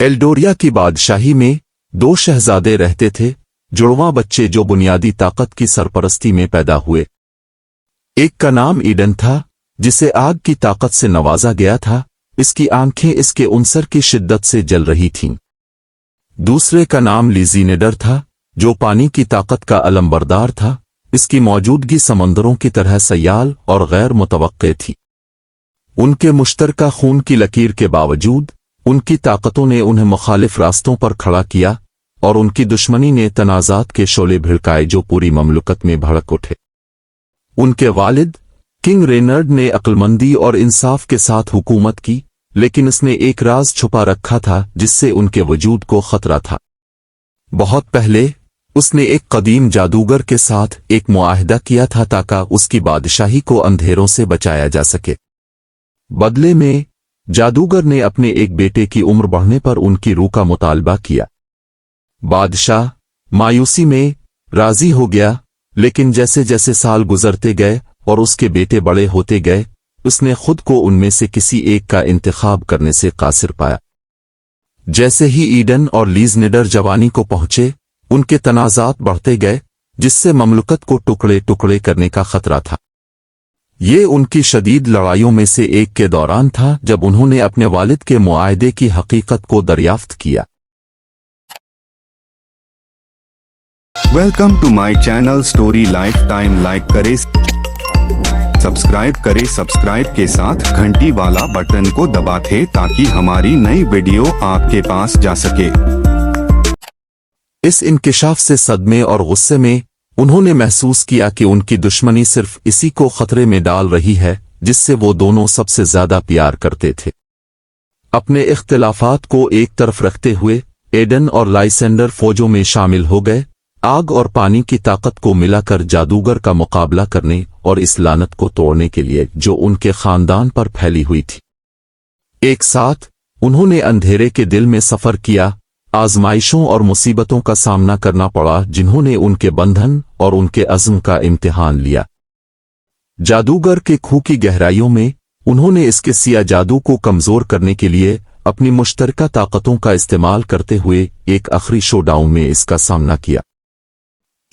Eldoria की बादशाही में 2 शहजादे रहते थे, जुड़वां बच्चे जो बुनियादी ताकत की सरपरस्ती में पैदा हुए। एक का नाम ईडन था, जिसे आग की ताकत से नवाजा गया था, इसकी आंखें इसके उनसर की शिद्दत से जल रही थीं। दूसरे का नाम लीजीनेडर था, जो पानी की ताकत का अलमबरदार था, इसकी मौजूदगी समंदरों की तरह सयाल और गैर मुतवक्के थी। उनके मुश्तरका खून की लकीर के बावजूद उनकी ताकतों ने उन्हें मुखालिफ रास्तों पर खड़ा किया और उनकी दुश्मनी ने तनाज़ात के शोले भिड़काए जो पूरी ममलकत में भड़क उठे। उनके वालिद किंग रेनर्ड ने अक्लमंदी और इंसाफ के साथ हुकूमत की, लेकिन उसने एक राज छुपा रखा था जिससे उनके वजूद को खतरा था। बहुत पहले उसने एक कदीम जादूगर के साथ एक मुआहदा किया था ताकि उसकी बादशाही को अंधेरों से बचाया जा सके। बदले में जादूगर ने अपने एक बेटे की उम्र बढ़ने पर उनकी रूह का मुतालबा किया। बादशाह मायूसी में राजी हो गया, लेकिन जैसे जैसे साल गुजरते गए और उसके बेटे बड़े होते गए, उसने खुद को उनमें से किसी एक का इंतखाब करने से कासिर पाया। जैसे ही ईडन और लीजनेडर जवानी को पहुंचे, उनके तनाज़ात बढ़ते गए, जिससे ममलकत को टुकड़े टुकड़े करने का खतरा था। ये उनकी शदीद लड़ाइयों में से एक के दौरान था जब उन्होंने अपने वालिद के मुआहदे की हकीकत को दरियाफ्त किया। Welcome to my channel story life time. Like करें, सब्सक्राइब करें, सब्सक्राइब के साथ घंटी वाला बटन को दबाएं ताकि हमारी नई वीडियो आपके पास जा सके। इस इंकिशाफ से सदमे और गुस्से में उन्होंने महसूस किया कि उनकी दुश्मनी सिर्फ इसी को खतरे में डाल रही है जिससे वो दोनों सबसे ज्यादा प्यार करते थे। अपने इख्तिलाफात को एक तरफ रखते हुए एडन और लाइसेंडर फौजों में शामिल हो गए, आग और पानी की ताकत को मिलाकर जादूगर का मुकाबला करने और इस लानत को तोड़ने के लिए जो उनके खानदान पर फैली हुई थी। एक साथ उन्होंने अंधेरे के दिल में सफर किया, आजमाइशों और मुसीबतों का सामना करना पड़ा जिन्होंने उनके बंधन और उनके अज़्म का इम्तिहान लिया। जादूगर के खूह की गहराइयों में उन्होंने इसके सिया जादू को कमजोर करने के लिए अपनी मुश्तरका ताकतों का इस्तेमाल करते हुए एक आखिरी शोडाउन में इसका सामना किया।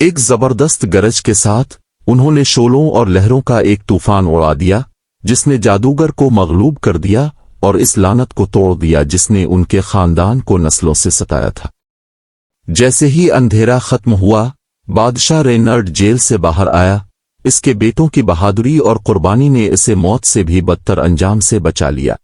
एक जबरदस्त गरज के साथ उन्होंने शोलों और लहरों का एक तूफान उड़ा दिया जिसने जादूगर को मगलूब कर दिया और इस लानत को तोड़ दिया जिसने उनके खानदान को नस्लों से सताया था। जैसे ही अंधेरा खत्म हुआ, बादशाह रेनर्ड जेल से बाहर आया। इसके बेटों की बहादुरी और कुर्बानी ने इसे मौत से भी बदतर अंजाम से बचा लिया।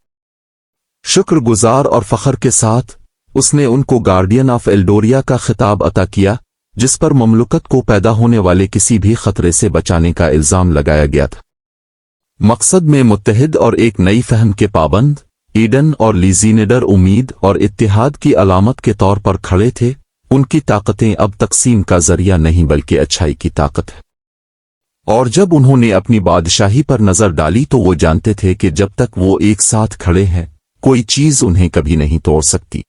शुक्रगुजार और फख्र के साथ उसने उनको गार्डियन ऑफ एल्डोरिया का खिताब अता किया, जिस पर ममलकत को पैदा होने वाले किसी भी खतरे से बचाने का इल्जाम लगाया गया था। मकसद में मुत्तहिद और एक नई फहम के पाबंद, ईडन और लीजीनेडर उम्मीद और इत्तिहाद की अलामत के तौर पर खड़े थे। उनकी ताकतें अब तकसीम का जरिया नहीं बल्कि अच्छाई की ताकत है। और जब उन्होंने अपनी बादशाही पर नजर डाली तो वो जानते थे कि जब तक वो एक साथ खड़े हैं, कोई चीज उन्हें कभी नहीं तोड़ सकती।